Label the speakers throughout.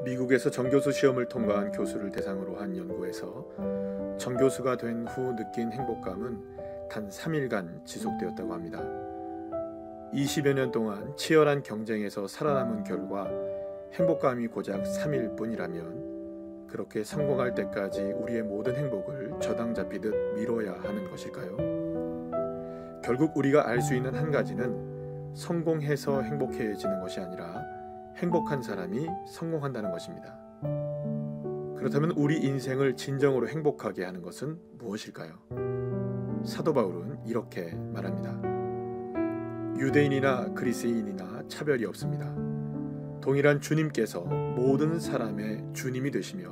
Speaker 1: 미국에서 정교수 시험을 통과한 교수를 대상으로 한 연구에서 정교수가 된 후 느낀 행복감은 단 3일간 지속되었다고 합니다. 20여 년 동안 치열한 경쟁에서 살아남은 결과 행복감이 고작 3일 뿐이라면 그렇게 성공할 때까지 우리의 모든 행복을 저당 잡히듯 미뤄야 하는 것일까요? 결국 우리가 알 수 있는 한 가지는 성공해서 행복해지는 것이 아니라 행복한 사람이 성공한다는 것입니다. 그렇다면 우리 인생을 진정으로 행복하게 하는 것은 무엇일까요? 사도 바울은 이렇게 말합니다. 유대인이나 그리스인이나 차별이 없습니다. 동일한 주님께서 모든 사람의 주님이 되시며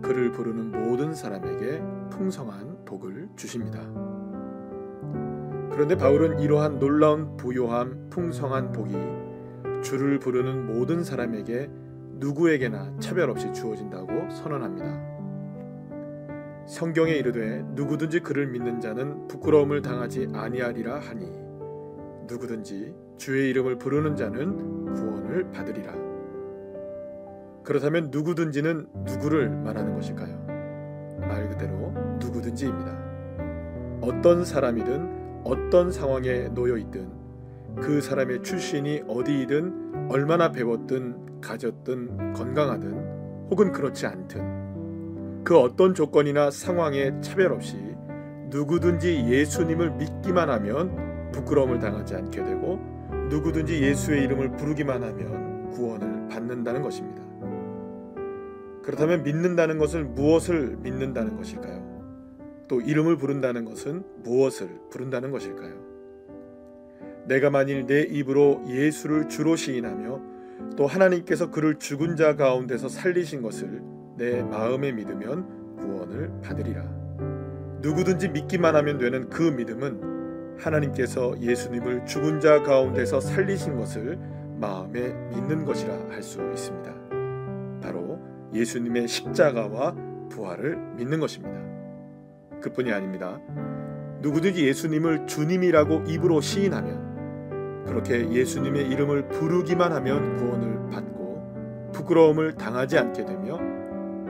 Speaker 1: 그를 부르는 모든 사람에게 풍성한 복을 주십니다. 그런데 바울은 이러한 놀라운 부요함, 풍성한 복이 주를 부르는 모든 사람에게 누구에게나 차별 없이 주어진다고 선언합니다. 성경에 이르되 누구든지 그를 믿는 자는 부끄러움을 당하지 아니하리라 하니 누구든지 주의 이름을 부르는 자는 구원을 받으리라. 그렇다면 누구든지는 누구를 말하는 것일까요? 말 그대로 누구든지입니다. 어떤 사람이든 어떤 상황에 놓여 있든 그 사람의 출신이 어디이든 얼마나 배웠든 가졌든 건강하든 혹은 그렇지 않든 그 어떤 조건이나 상황에 차별 없이 누구든지 예수님을 믿기만 하면 부끄러움을 당하지 않게 되고 누구든지 예수의 이름을 부르기만 하면 구원을 받는다는 것입니다. 그렇다면 믿는다는 것은 무엇을 믿는다는 것일까요? 또 이름을 부른다는 것은 무엇을 부른다는 것일까요? 내가 만일 내 입으로 예수를 주로 시인하며 또 하나님께서 그를 죽은 자 가운데서 살리신 것을 내 마음에 믿으면 구원을 받으리라. 누구든지 믿기만 하면 되는 그 믿음은 하나님께서 예수님을 죽은 자 가운데서 살리신 것을 마음에 믿는 것이라 할 수 있습니다. 바로 예수님의 십자가와 부활을 믿는 것입니다. 그뿐이 아닙니다. 누구든지 예수님을 주님이라고 입으로 시인하면 그렇게 예수님의 이름을 부르기만 하면 구원을 받고 부끄러움을 당하지 않게 되며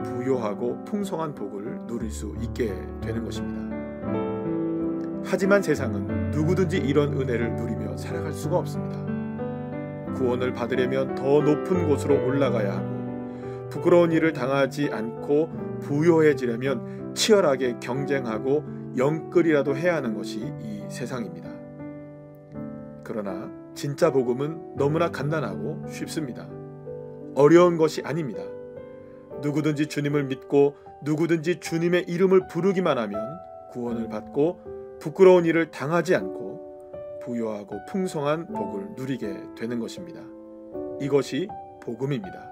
Speaker 1: 부요하고 풍성한 복을 누릴 수 있게 되는 것입니다. 하지만 세상은 누구든지 이런 은혜를 누리며 살아갈 수가 없습니다. 구원을 받으려면 더 높은 곳으로 올라가야 하고 부끄러운 일을 당하지 않고 부요해지려면 치열하게 경쟁하고 영끌이라도 해야 하는 것이 이 세상입니다. 그러나 진짜 복음은 너무나 간단하고 쉽습니다. 어려운 것이 아닙니다. 누구든지 주님을 믿고 누구든지 주님의 이름을 부르기만 하면 구원을 받고 부끄러운 일을 당하지 않고 부요하고 풍성한 복을 누리게 되는 것입니다. 이것이 복음입니다.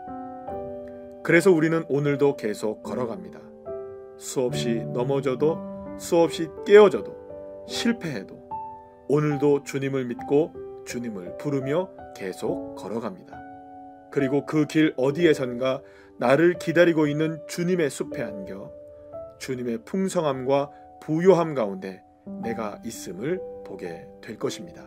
Speaker 1: 그래서 우리는 오늘도 계속 걸어갑니다. 수없이 넘어져도 수없이 깨어져도 실패해도 오늘도 주님을 믿고 주님을 부르며 계속 걸어갑니다. 그리고 그 길 어디에선가 나를 기다리고 있는 주님의 숲에 안겨 주님의 풍성함과 부요함 가운데 내가 있음을 보게 될 것입니다.